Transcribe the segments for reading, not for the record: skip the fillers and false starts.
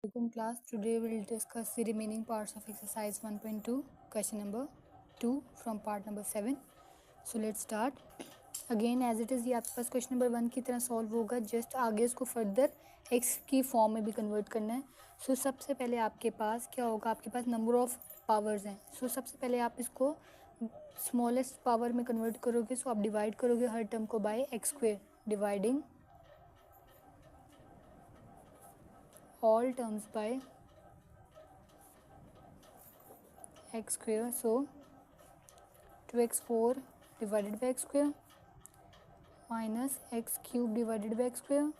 Welcome class. Today we will discuss the remaining parts of exercise 1.2 question number 2 from part number 7. So let's start. Again as it is ये आपके पास question number 1 की तरह solve होगा, just आगे इसको further x की form में भी कन्वर्ट करना है. सो सबसे पहले आपके पास क्या होगा, आपके पास नंबर ऑफ पावर्स हैं. सो सबसे पहले आप इसको स्मॉलेस्ट पावर में कन्वर्ट करोगे. सो आप डिवाइड करोगे हर टर्म को by x square, dividing all terms by x square. So 2x4 divided by x square minus x cube divided by x square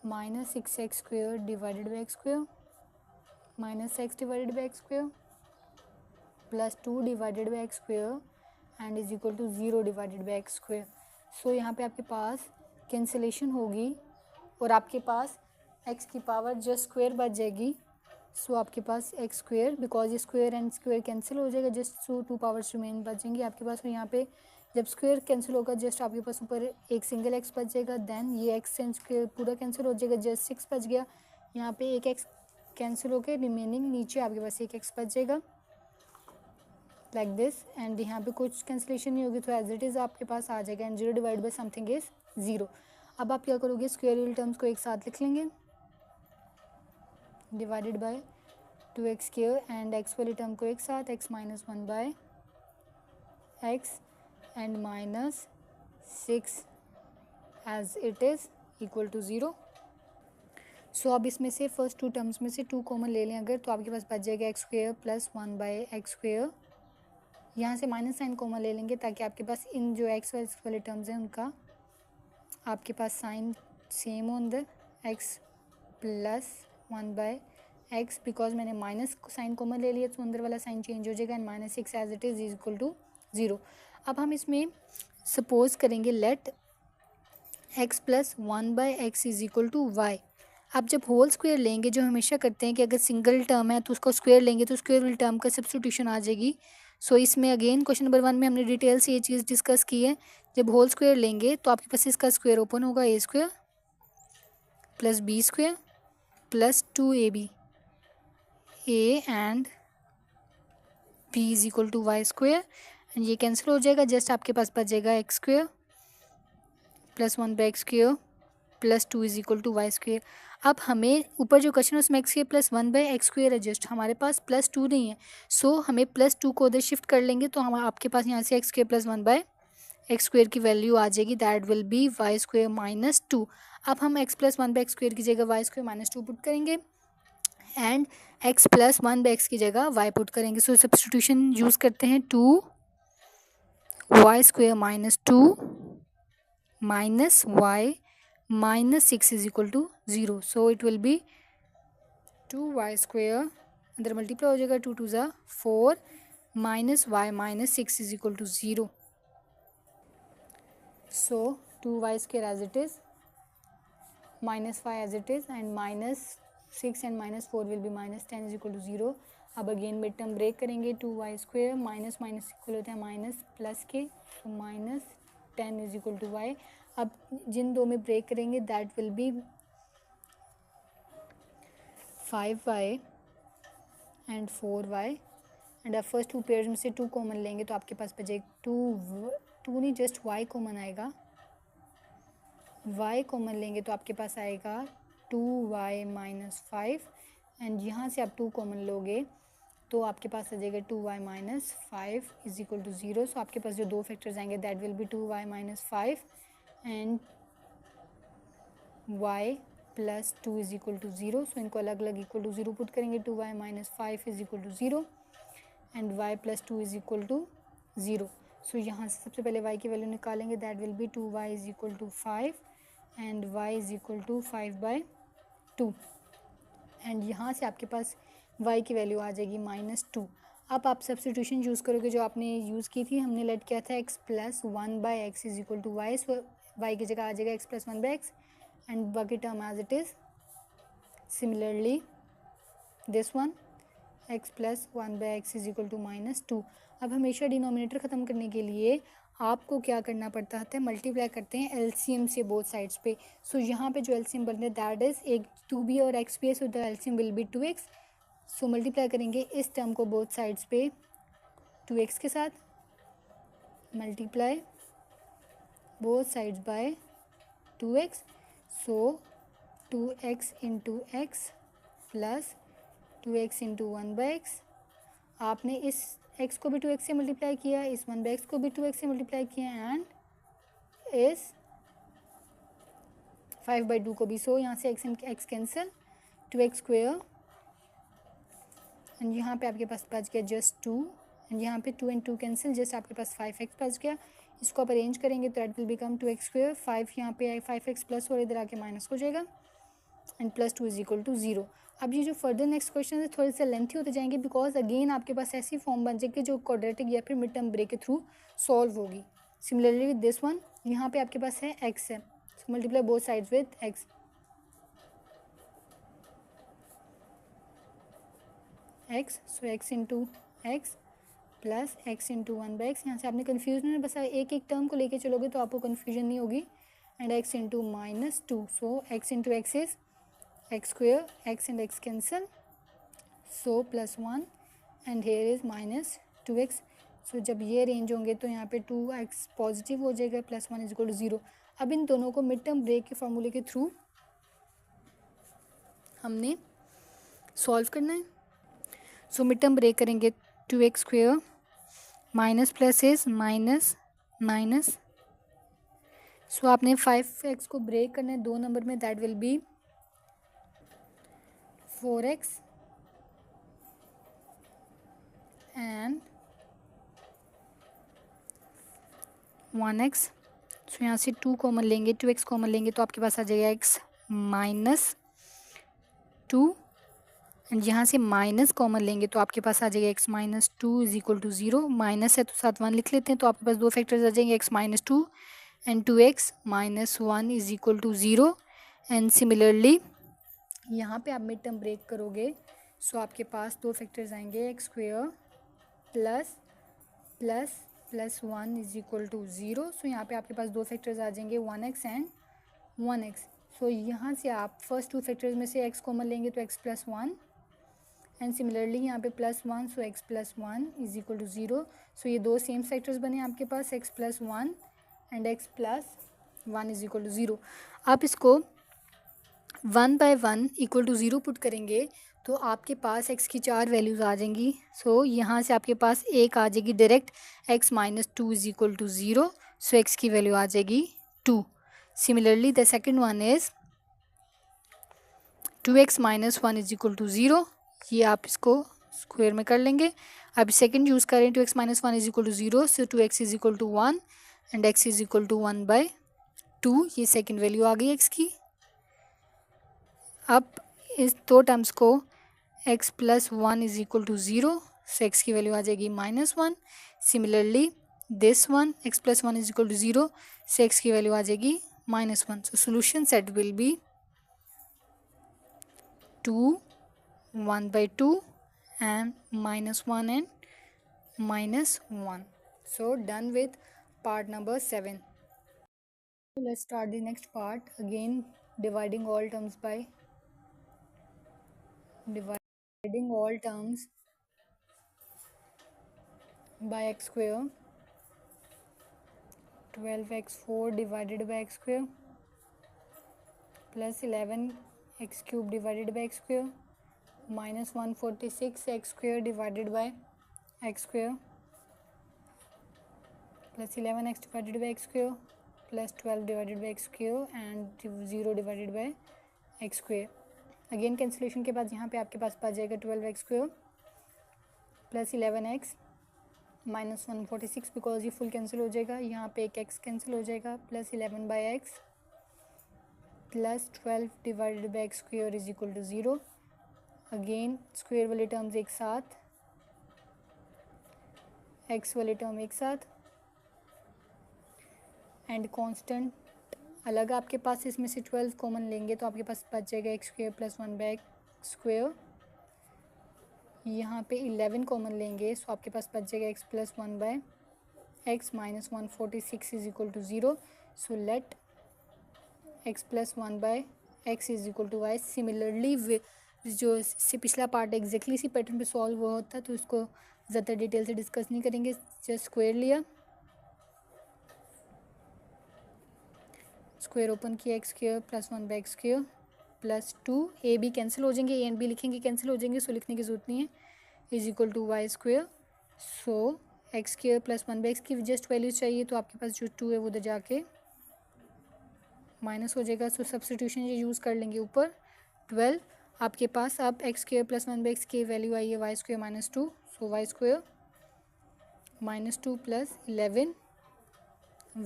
minus 6x square divided by x square minus x divided by x square plus 2 divided by x square and is equal to 0 divided by x square. So यहाँ पे आपके पास cancellation होगी और आपके पास x की power just square बच जाएगी. सो आपके पास एक्स स्क्वेयर, बिकॉज ये स्क्वेयर एंड स्क्वेयर कैंसिल हो जाएगा, जस्ट सो 2 पावर्स रिमेन बचेंगी आपके पास. और यहाँ पे जब स्क्वेयर कैंसिल होगा जस्ट आपके पास ऊपर एक सिंगल एक्स बच जाएगा. देन ये एक्स एंड स्क्वेयर पूरा कैंसिल हो जाएगा, जस्ट 6 बच गया. यहाँ पे एक एक्स कैंसिल होकर रिमेनिंग नीचे आपके पास एक एक्स बच जाएगा लाइक दिस. एंड यहाँ पे कुछ कैंसिलेशन नहीं होगी तो एज इट इज़ आपके पास आ जाएगा. And 0 divide by something is 0. अब आप क्या करोगे, स्क्वेयर वाले टर्म्स को एक साथ लिख लेंगे, divided by 2x square and x वाले टर्म को एक साथ x minus 1 by x and minus 6 as it is equal to 0. So अब इसमें से फर्स्ट 2 टर्म्स में से 2 कॉमन ले लें अगर, तो आपके पास बच जाएगा x square plus 1 by x square. यहाँ से माइनस साइन कॉमन ले लेंगे ताकि आपके पास इन जो x वाले टर्म्स हैं उनका आपके पास साइन सेम हो अंदर. x plus 1 by x, because मैंने माइनस साइन कॉमन ले लिया तो अंदर वाला साइन चेंज हो जाएगा. And minus 6 as it is equal to 0. अब हम इसमें सपोज करेंगे let x plus 1 by x is equal to y. अब जब होल स्क्वायर लेंगे, जो हमेशा करते हैं कि अगर सिंगल टर्म है तो उसको स्क्वायर लेंगे तो स्क्वायर वाली टर्म का सब्स्टिट्यूशन आ जाएगी. सो इसमें अगेन क्वेश्चन नंबर 1 में हमने डिटेल से ये चीज़ डिस्कस की है. जब होल स्क्वायर लेंगे तो आपके पास इसका स्क्वायर ओपन होगा, a square plus b square plus 2ab a and b is equal to y square. And ये कैंसिल हो जाएगा, जस्ट आपके पास बच जाएगा x square plus 1 by x square plus 2 is equal to y square. अब हमें ऊपर जो क्वेश्चन है उसमें x square plus 1 by x square है, जस्ट हमारे पास प्लस 2 नहीं है. सो हमें प्लस 2 को उधर शिफ्ट कर लेंगे तो हम आपके पास यहाँ से x square plus 1 by x square की वैल्यू आ जाएगी, that will be y square minus 2. अब हम x plus 1 by x square की जगह वाई स्क्वेयर माइनस 2 पुट करेंगे and x plus 1 by x की जगह y पुट करेंगे. सो सब्स्टिट्यूशन यूज़ करते हैं, 2 y square minus 2 minus y minus 6 is equal to 0. So it will be 2 y square अंदर multiply हो जाएगा, 2 2 ज़ा 4 minus y minus 6 is equal to 0. So 2 y square as it is minus 5 as it is and minus 6 and minus 4 will be minus 10 is equal to 0. अब again mid term break करेंगे, 2 y square minus minus equal होता है minus plus के, तो minus 10 is equal to y. अब जिन दो में ब्रेक करेंगे that will be 5 y and 4 y. And अब फर्स्ट 2 पेयर्स में से 2 कॉमन लेंगे तो आपके पास बचेगा 2 नहीं जस्ट वाई कॉमन आएगा. y कॉमन लेंगे तो आपके पास आएगा 2y माइनस 5. एंड यहाँ से आप 2 कॉमन लोगे तो आपके पास आ जाएगा 2y minus 5 is equal to 0. So आपके पास जो दो फैक्टर्स आएंगे that will be 2y minus 5 and y plus 2 is equal to 0. So इनको अलग अलग इक्वल टू 0 पुट करेंगे, 2y minus 5 is equal to 0 and y plus 2 is equal to 0. So यहाँ से सबसे पहले y की वैल्यू निकालेंगे, that will be 2y is equal to 5 and y is equal to 5 by 2. And यहाँ से आपके पास y की वैल्यू आ जाएगी माइनस 2. अब आप सब्स्टिट्यूशन यूज़ करोगे जो आपने यूज़ की थी, हमने लेट किया था x plus 1 by x is equal to y. So y की जगह आ जाएगा x plus 1 by x and बाकी term as it is. Similarly this one x plus 1 by x is equal to minus 2. अब हमेशा denominator ख़त्म करने के लिए आपको क्या करना पड़ता है, मल्टीप्लाई करते हैं एलसीएम से बोथ साइड्स पे। सो यहाँ पे जो एलसीएम बनता है दैट इज़ एक 2b और x भी है, so the LCM will be 2x। So multiply करेंगे इस टर्म को बोथ साइड्स पे 2x के साथ, multiply both sides bye 2x। सो 2x into x plus 2x into 1/x। आपने इस x को भी 2x से मल्टीप्लाई किया, इस 1/x को भी 2x से मल्टीप्लाई किया, एंड इस 5/2 को भी। सो यहाँ से x cancel, 2x square, and यहाँ पे आपके पास बच गया जस्ट 2, एंड यहाँ पे 2 एंड 2 कैंसिल, जस्ट आपके पास 5x बच गया। इसको आप अरेंज करेंगे तो that will become 2x square, 5 यहाँ पे 5x प्लस और इधर आके माइनस हो जाएगा, and plus 2 is equal to 0। अब ये जो फर्दर नेक्स्ट क्वेश्चन है थोड़े से लेंथी होते जाएंगे, बिकॉज अगेन आपके पास ऐसी फॉर्म बन जाएगी जो क्वाड्रेटिक या फिर मिड टर्म ब्रेक के थ्रू सॉल्व होगी। सिमिलरली विद दिस वन, यहाँ पे आपके पास है x है, so multiply both sides with x, so x into x plus x into 1/x। यहाँ से आपने कन्फ्यूजन है, बस एक एक टर्म को लेके चलोगे तो आपको कन्फ्यूजन नहीं होगी, and x into -2। So x into x is x square, x and x cancel, so plus 1 and here is minus 2x। so जब ये रेंज होंगे तो यहाँ पे 2x पॉजिटिव हो जाएगा, प्लस 1 इज इक्वल टू 0। अब इन दोनों को मिड टर्म ब्रेक के फॉर्मूले के थ्रू हमने सॉल्व करना है। सो मिड टर्म ब्रेक करेंगे, 2x square minus plus is minus minus. So आपने 5x को ब्रेक करना है 2 नंबर में, that will be 4x and 1x। So यहाँ से 2 कॉमन लेंगे, 2x कॉमन लेंगे तो आपके पास आ जाएगा x माइनस 2, एंड यहाँ से माइनस कॉमन लेंगे तो आपके पास आ जाएगा x minus 2 is equal to 0। Minus है तो साथ 1 लिख लेते हैं, तो आपके पास 2 फैक्टर्स आ जाएंगे, x minus 2 and 2x minus 1 is equal to 0। And similarly यहाँ पे आप मिड टर्म ब्रेक करोगे, सो आपके पास 2 फैक्टर्स आएंगे, x square plus plus plus 1 is equal to 0। So यहाँ पे आपके पास 2 फैक्टर्स आ जाएंगे, 1x एंड 1x। सो यहाँ से आप फर्स्ट 2 फैक्टर्स में से x कॉमन लेंगे तो x प्लस 1, एंड सिमिलरली यहाँ पे plus 1, so x plus 1 is equal to 0। So ये 2 सेम फैक्टर्स बने आपके पास, x plus 1 and x plus 1 is equal to 0। आप इसको 1 बाय 1 इक्वल टू 0 पुट करेंगे तो आपके पास x की 4 वैल्यूज़ आ जाएंगी। सो यहाँ से आपके पास एक आ जाएगी direct, x minus 2 is equal to 0। So x की वैल्यू आ जाएगी 2। Similarly the second one is 2x minus 1 is equal to 0। ये आप इसको स्क्वायर में कर लेंगे। अब सेकेंड यूज़ करें, 2x minus 1 is equal to 0, so 2x is equal to 1 and x is equal to 1 by 2। ये सेकेंड वैल्यू आ गई x की। अब इस 2 टर्म्स को x plus 1 is equal to 0, so x की वैल्यू आ जाएगी -1। Similarly this one x plus 1 is equal to 0, so x की वैल्यू आ जाएगी -1। So solution set will be 2 1 by 2 and -1 and -1. So done with part number 7. So let's start the next part. Again dividing all terms by x square. 12x4 divided by x square plus 11x cube divided by x square minus 146x square divided by x square plus 11x divided by x square plus 12 divided by x square and 0 divided by x square. Again cancellation के बाद यहाँ पे आपके पास बच जाएगा 12x square plus 11x minus 146, because ये full cancel हो जाएगा, यहाँ पे एक x कैंसिल हो जाएगा, plus 11 by x plus 12 divided by x square is equal to 0। Again square वाले टर्म्स एक साथ, x वाले टर्म एक साथ, एंड कांस्टेंट अलग आपके पास, इसमें से 12 कॉमन लेंगे तो आपके पास बच जाएगा x square plus 1 by x square. यहाँ पे 11 कॉमन लेंगे सो आपके पास बच जाएगा x plus 1 by x minus 146 is equal to 0. So let x plus 1 by x is equal to y. Similarly जो इससे पिछला पार्ट एग्जैक्टली इसी पैटर्न पे सॉल्व हुआ होता तो इसको ज़्यादा डिटेल से डिस्कस नहीं करेंगे. जस्ट स्क्वायर लिया, स्क्वायर ओपन किया, x square plus 1 by x square plus 2, A B cancel हो जाएंगे, ए एंड बी लिखेंगे कैंसिल हो जाएंगे, सो लिखने की जरूरत नहीं है, is equal to y square. So x square plus 1 by x की जस्ट वैल्यू चाहिए तो आपके पास जो 2 है वो उधर जाके माइनस हो जाएगा. सो सब्सटीट्यूशन ये यूज़ कर लेंगे ऊपर. 12 आपके पास अब x square plus 1 by x की वैल्यू आई है y square minus 2. So y square minus 2 plus 11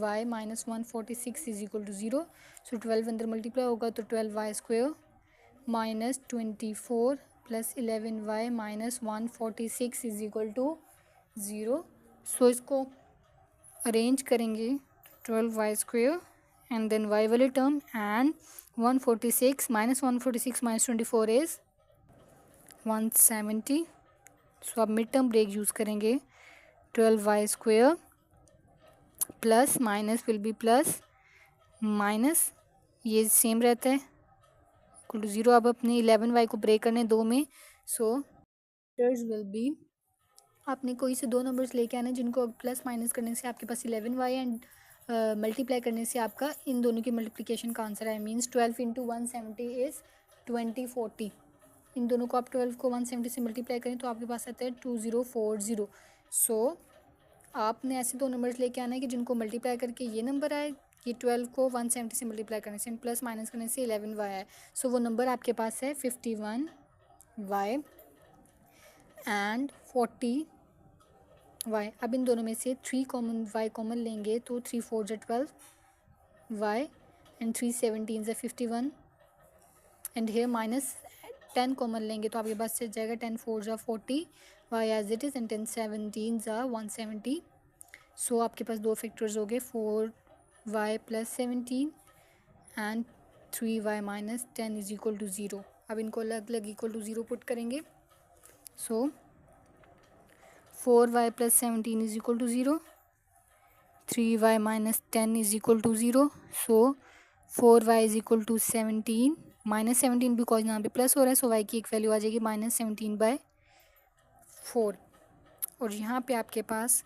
y minus 146 is equal to 0. So 12 अंदर मल्टीप्लाई होगा तो 12 y square minus 24 plus 11 y minus 146 is equal to 0. So इसको arrange करेंगे 12 y square and then y वाले term and 146 minus 146 minus 24 is 170. So अब mid term break use करेंगे. 12 y square plus minus will be plus minus, ये same रहता है equal to 0. अब अपने 11y को ब्रेक करने 2 में. सो विल बी, आपने कोई से 2 नंबर्स लेके आने जिनको प्लस माइनस करने से आपके पास 11y एंड मल्टीप्लाई करने से आपका इन दोनों की मल्टीप्लिकेशन का आंसर है. Means 12 into 170 is 2040. इन दोनों को आप 12 को 170 से मल्टीप्लाई करें तो आपके पास आता है 2040. सो आपने ऐसे 2 नंबर्स लेके आना है कि जिनको मल्टीप्लाई करके ये नंबर आए, ये 12 को 170 से मल्टीप्लाई करने से प्लस माइनस करने से 11y आए. सो वो नंबर आपके पास है 51y एंड 40y. अब इन दोनों में से 3 कॉमन y कॉमन लेंगे तो 3 4 जा 12y एंड 3 17 जा 51 एंड हेयर माइनस 10 कॉमन लेंगे तो आपके पास से जाएगा 10 4 जा 40 y as it is and 10 17 जा 170. सो आपके पास 2 फैक्टर्स हो गए 4y plus 17 and 3y minus 10 is equal to 0. अब इनको अलग अलग इक्वल टू 0 पुट करेंगे. So 4y plus 17 is equal to 0, 3y minus 10 is equal to 0. So 4y is equal to 17 minus 17 because यहाँ पे प्लस हो रहा है. सो y की एक वैल्यू आ जाएगी माइनस 17 बाई 4. और यहाँ पे आपके पास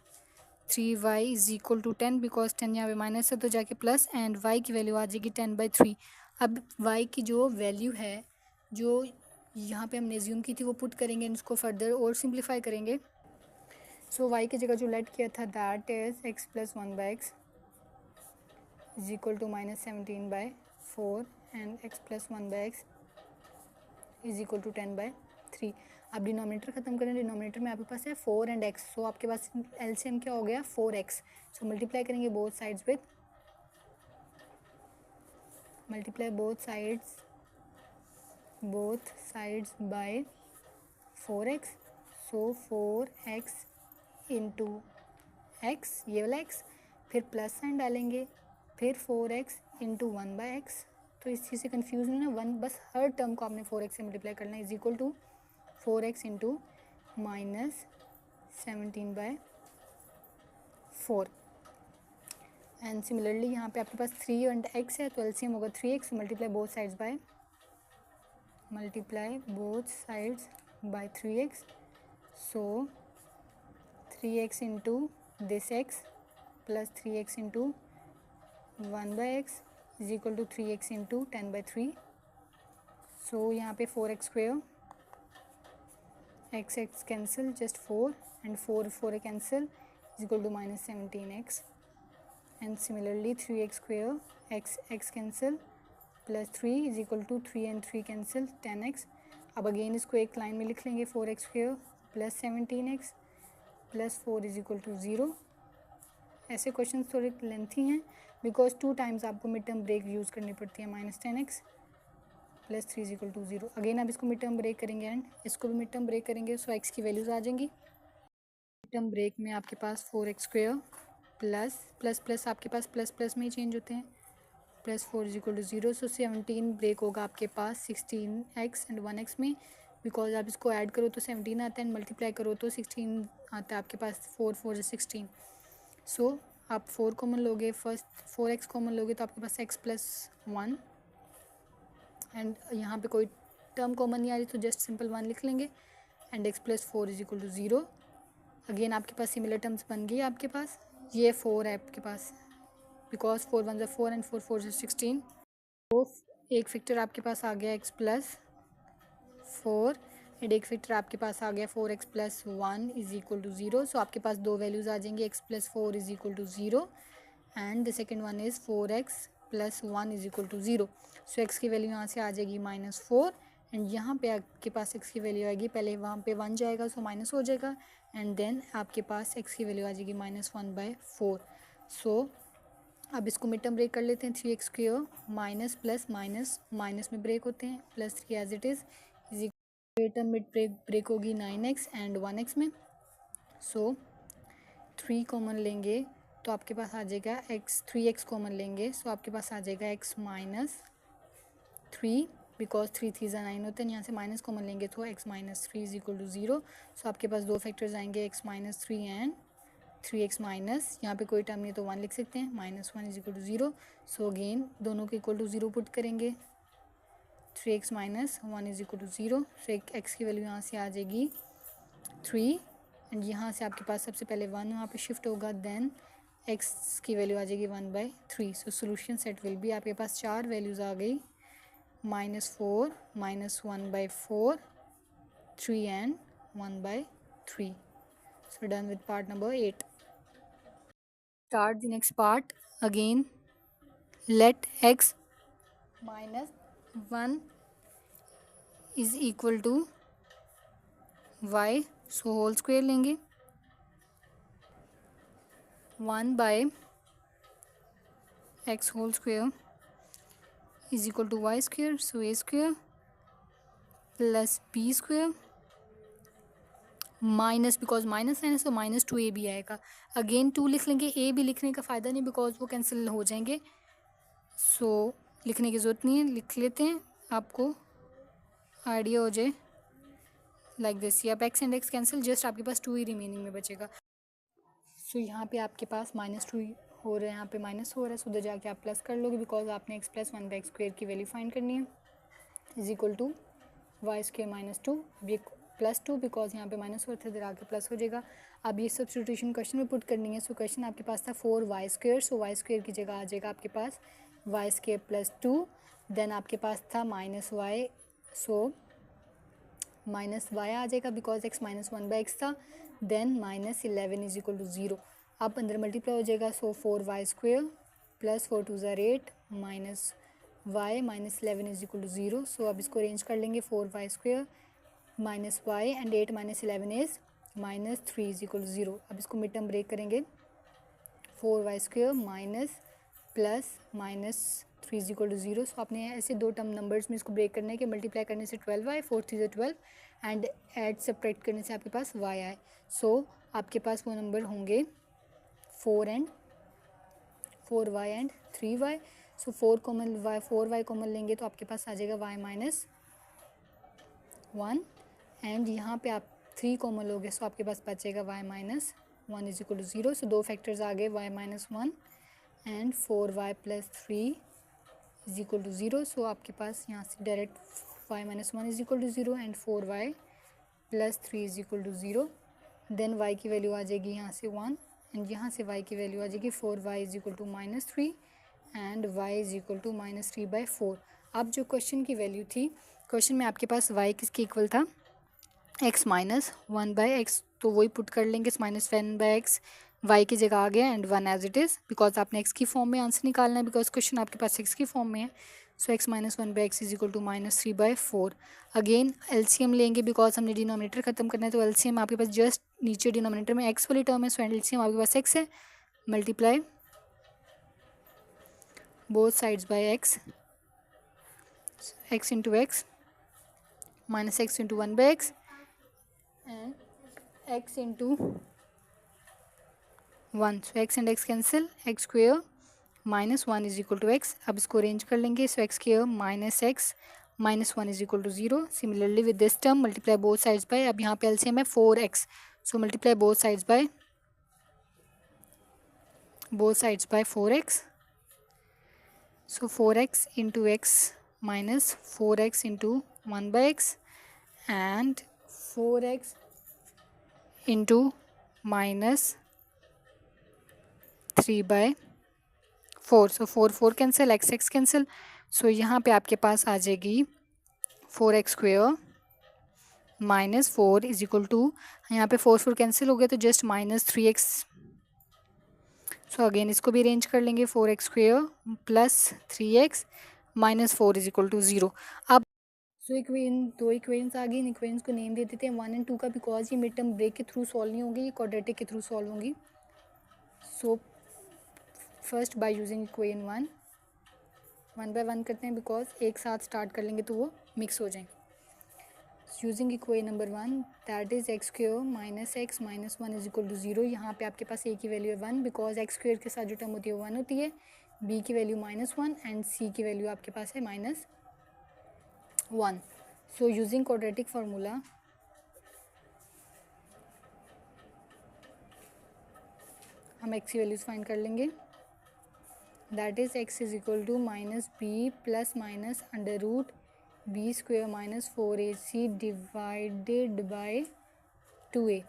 3y is equal to 10 because 10 यहाँ पे माइनस है तो जाके प्लस एंड y की वैल्यू आ जाएगी 10 बाई 3. अब y की जो वैल्यू है जो यहाँ पे हमने एज्यूम की थी वो पुट करेंगे एंड इसको फर्दर और सिंप्लीफाई करेंगे. सो y की जगह जो लेट किया था that is x plus 1 by x is equal to minus 17 by 4 and x plus 1 by x is equal to 10 by 3. अब डिनोमिनेटर ख़त्म करें. डिनोमिनेटर में आपके पास है 4 एंड x. सो आपके पास एलसीएम क्या हो गया 4x. सो मल्टीप्लाई करेंगे both sides with, multiply both sides bye 4x. So 4x into x, ये वाला x, फिर प्लस साइन डालेंगे, फिर 4x इंटू 1 बाई एक्स. तो इस चीज़ से कन्फ्यूज़ नहीं ना, 1 बस हर टर्म को आपने 4x से मल्टीप्लाई करना है. Is equal to 4x into minus 17 by 4. And similarly यहाँ पे आपके पास 3 एंड x है तो एलसीएम होगा 3x. Multiply both sides by 3x. So 3x into this x plus 3x into 1 by x is equal to 3x into 10 by 3. So यहाँ पे 4x square, x cancel, just 4 and 4 cancel is equal to minus 17x. And similarly 3x square, x cancel plus 3 is equal to 3 and 3 cancel 10x. अब again इसको एक line में लिख लेंगे 4x square plus 17x plus 4 is equal to 0. ऐसे question थोड़े lengthy हैं because 2 times आपको मिड टर्म ब्रेक यूज़ करनी पड़ती है. Minus 10x plus 3 is equal to 0. Again आप इसको मिड टर्म ब्रेक करेंगे एंड इसको भी मिड टर्म ब्रेक करेंगे. सो x की वैल्यूज़ आ जाएंगी. मिड टर्म ब्रेक में आपके पास 4x स्क्वेयर प्लस आपके पास प्लस में ही चेंज होते हैं, plus 4 is equal to 0. So 17 break होगा आपके पास 16x एंड 1x में बिकॉज आप इसको ऐड करो तो 17 आता है एंड मल्टीप्लाई करो तो 16 आता है आपके पास. 4 4 16. सो आप 4 कॉमन लोगे, फर्स्ट 4x कॉमन लोगे तो आपके पास x प्लस 1, एंड यहाँ पे कोई टर्म कॉमन नहीं आ रही तो जस्ट सिंपल 1 लिख लेंगे, and x plus 4 is equal to 0। Again आपके पास सिमिलर टर्म्स बन गई आपके पास, ये 4 है आपके पास, बिकॉज 4 1 ज़ा 4 एंड 4 4 ज़ा 16। तो एक फैक्टर आपके पास आ गया x प्लस 4 एंड एक फैक्टर आपके पास आ गया 4x plus 1 is equal to 0। So आपके पास दो वैल्यूज़ आ जाएंगी, x plus 4 is equal to 0 and the second one is 4x plus 1 is equal to 0। So x की वैल्यू यहाँ से आ जाएगी -4 एंड यहाँ पे आपके पास x की वैल्यू आएगी, पहले वहाँ पे 1 जाएगा सो माइनस हो जाएगा, एंड देन आपके पास x की वैल्यू आ जाएगी -1/4। सो अब इसको मिड टर्म ब्रेक कर लेते हैं, 3x square minus plus minus minus में ब्रेक होते हैं, plus 3 as it is term mid break होगी 9x एंड 1x में। सो 3 कॉमन लेंगे तो आपके पास आ जाएगा x, 3x कॉमन लेंगे सो आपके पास आ जाएगा x माइनस 3, बिकॉज 3 3 ज़ा 9 होते हैं, यहाँ से माइनस कॉमन लेंगे तो x minus 3 is equal to 0। So आपके पास दो फैक्टर्स आएंगे, x minus 3 and 3x minus, यहाँ पे कोई टर्म नहीं तो 1 लिख सकते हैं, -1 is equal to 0। So again दोनों को इक्वल टू 0 पुट करेंगे, 3x minus 1 is equal to 0। So एक x की वैल्यू यहाँ से आ जाएगी 3 एंड यहाँ से आपके पास सबसे पहले 1 वहाँ पे शिफ्ट होगा, देन x की वैल्यू आ जाएगी 1/3। सो सोल्यूशन सेट विल बी, आपके पास 4 वैल्यूज़ आ गई, -4 -1/4 3 and 1/3। So done with part number 8. Start the next part. Again, let x minus 1 is equal to y. So whole square लेंगे, 1 by x whole square is equal to y square. So a square plus b square minus, because minus है ना सो -2a भी आएगा। Again 2 लिख लेंगे, a भी लिखने का फ़ायदा नहीं बिकॉज वो कैंसिल हो जाएंगे, सो लिखने की ज़रूरत नहीं है, लिख लेते हैं आपको आइडिया हो जाए लाइक दिस। या x and x cancel, just आपके पास 2 ही रिमेनिंग में बचेगा। सो यहाँ पे आपके पास -2 हो रहा है, यहाँ पे माइनस हो रहा है, सो उधर जाके आप प्लस कर लोगे बिकॉज आपने x प्लस 1/x² की वैल्यू फाइंड करनी है, इज इक्वल टू y स्क्वेयर -2 +2 बिकॉज यहाँ पे माइनस हो रहा था, इधर आके प्लस हो जाएगा। अब ये सब्स्टिट्यूशन क्वेश्चन में पुट करनी है। सो क्वेश्चन आपके पास था 4y², सो y² की जगह आ जाएगा आपके पास y² +2, देन आपके पास था -y, सो -y आ जाएगा बिकॉज x -1/x था, देन -11 इज इक्वल टू 0। अब अंदर मल्टीप्लाई हो जाएगा, सो 4y² + 4 2 ज़ा 8 -y -11 is equal to 0। So अब इसको अरेंज कर लेंगे, 4y² -y and 8 -11 is -3 is equal to 0। अब इसको मिड टर्म ब्रेक करेंगे, 4y² minus plus -3 is equal to 0। So आपने ऐसे दो टर्म नंबर्स में इसको ब्रेक करना है कि मल्टीप्लाई करने से 12y, 4 3 ज़ा 12 एंड ऐड सब्ट्रैक्ट करने से आपके पास y आए। सो आपके पास वो नंबर होंगे 4y and 3y। So 4y common लेंगे तो आपके पास आ जाएगा y -1 एंड यहाँ पे आप 3 कॉमन लोगे, सो आपके पास बचेगा y -1 is equal to 0। So दो फैक्टर्स आ गए, y -1 and 4y + 3 is equal to 0। So आपके पास यहाँ से direct y -1 is equal to 0 and 4y + 3 is equal to 0। Then y की वैल्यू आ जाएगी यहाँ से 1 एंड यहाँ से y की वैल्यू आ जाएगी 4y is equal to -3 and y is equal to -3/4। अब जो क्वेश्चन की वैल्यू थी, क्वेश्चन में आपके पास y किसके इक्वल था, x -1/x, तो वही पुट कर लेंगे, -1/x y की जगह आ गया and 1 as it is, because आपने x की फॉर्म में आंसर निकालना है बिकॉज क्वेश्चन आपके पास x की फॉर्म में है। So x -1/x is equal to -3/4। Again LCM लेंगे बिकॉज हमने डिनोमिनेटर खत्म करना है, तो एलसीएम आपके पास जस्ट नीचे डिनोमिनेटर में x वाली टर्म है, सो एलसीएम आपके पास x है, multiply both sides by x, x into x minus x into 1/x and x into 1. So x and x cancel, x² -1 is equal to x. अब इसको arrange कर लेंगे, so x² -x -1 is equal to 0. Similarly with this term multiply both sides by, अब यहाँ पे LCM है 4x, so multiply both sides by both sides by 4x. So 4x into x minus 4x into 1 by x and 4x into minus 3 by 4. So 4 cancel, x cancel. So यहाँ पे आपके पास आ जाएगी 4x square minus 4 is equal to, यहाँ पे 4 cancel हो गया तो just minus 3x. So again इसको भी अरेंज कर लेंगे. 4x square plus 3x minus 4 is equal to 0. अब सो दो इक्वेशंस आ गई. इन इक्वेशंस को नेम दे देते हैं 1 and 2 का, बिकॉज ये मिड टर्म ब्रेक के थ्रू सॉल्व नहीं होंगी, ये क्वाड्रेटिक के थ्रू सॉल्व होंगी. So first by using equation 1 by 1 करते हैं, बिकॉज एक साथ स्टार्ट कर लेंगे तो वो मिक्स हो जाएंगे. Using equation number 1 that is x square minus x minus 1 is equal to 0. यहाँ पे आपके पास ए की वैल्यू है 1, बिकॉज एक्स स्क्वेयर के साथ जो टर्म होती है वो 1 होती है. बी की वैल्यू -1 एंड सी की वैल्यू आपके पास है -1. सो यूजिंग क्वाड्रेटिक फार्मूला हम एक्स की वैल्यूज फाइंड कर लेंगे. That is x is equal to minus b plus minus under root b square minus 4ac divided by 2a.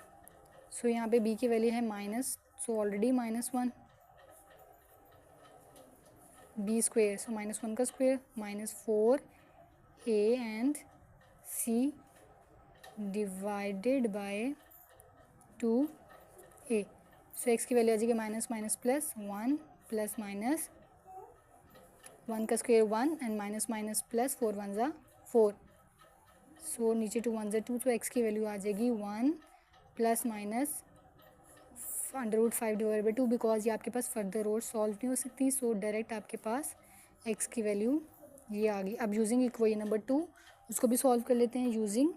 So यहाँ पे b की वैल्यू है minus, so already -1 b square, so -1 का square minus 4a and c divided by 2a. So x की value आ जाएगी minus minus plus 1 plus minus 1 का square 1 and minus minus plus 4 1 ज़ा 4. सो नीचे 2 1 ज़ा 2, तो x की वैल्यू आ जाएगी 1 plus minus under root 5 divide by 2, because ये आपके पास फर्दर और सॉल्व नहीं हो सकती. सो डायरेक्ट आपके पास x की वैल्यू ये आ गई. अब यूजिंग इक्वेशन नंबर 2 उसको भी सॉल्व कर लेते हैं. Using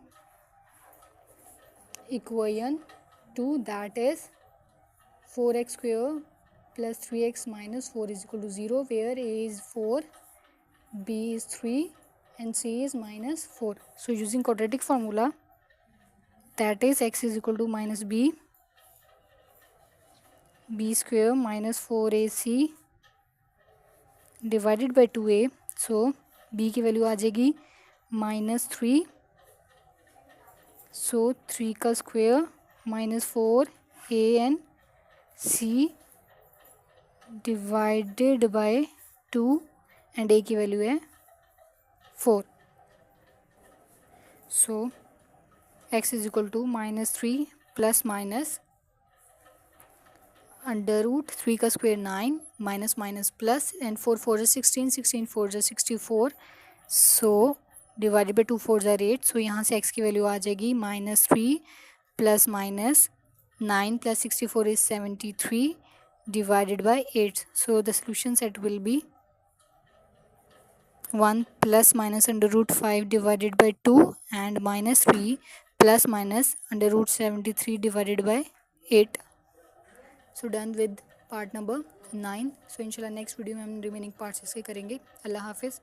equation 2 that is 4x square plus 3x minus 4 is equal to 0, where a is 4, b is 3 and c is -4. So using quadratic formula that is x is equal to minus b square minus 4ac divided by 2a. So b की value आ जाएगी -3, so 3 का square -4a and c divided by 2 and a की value है 4. So x is equal to -3 plus minus under root 3 का square 9 minus minus plus and 4 4 16 16 4 64. So divided by 2 4 8. So यहाँ से x की वैल्यू आ जाएगी -3 plus minus 9 plus 64 is 73 divided by 8. So the solution set will be 1 plus minus under root 5 divided by 2 and -3 plus minus under root 73 divided by 8. So done with part number 9. So inshallah next video में हम remaining parts इसके करेंगे. अल्लाह हाफिज़.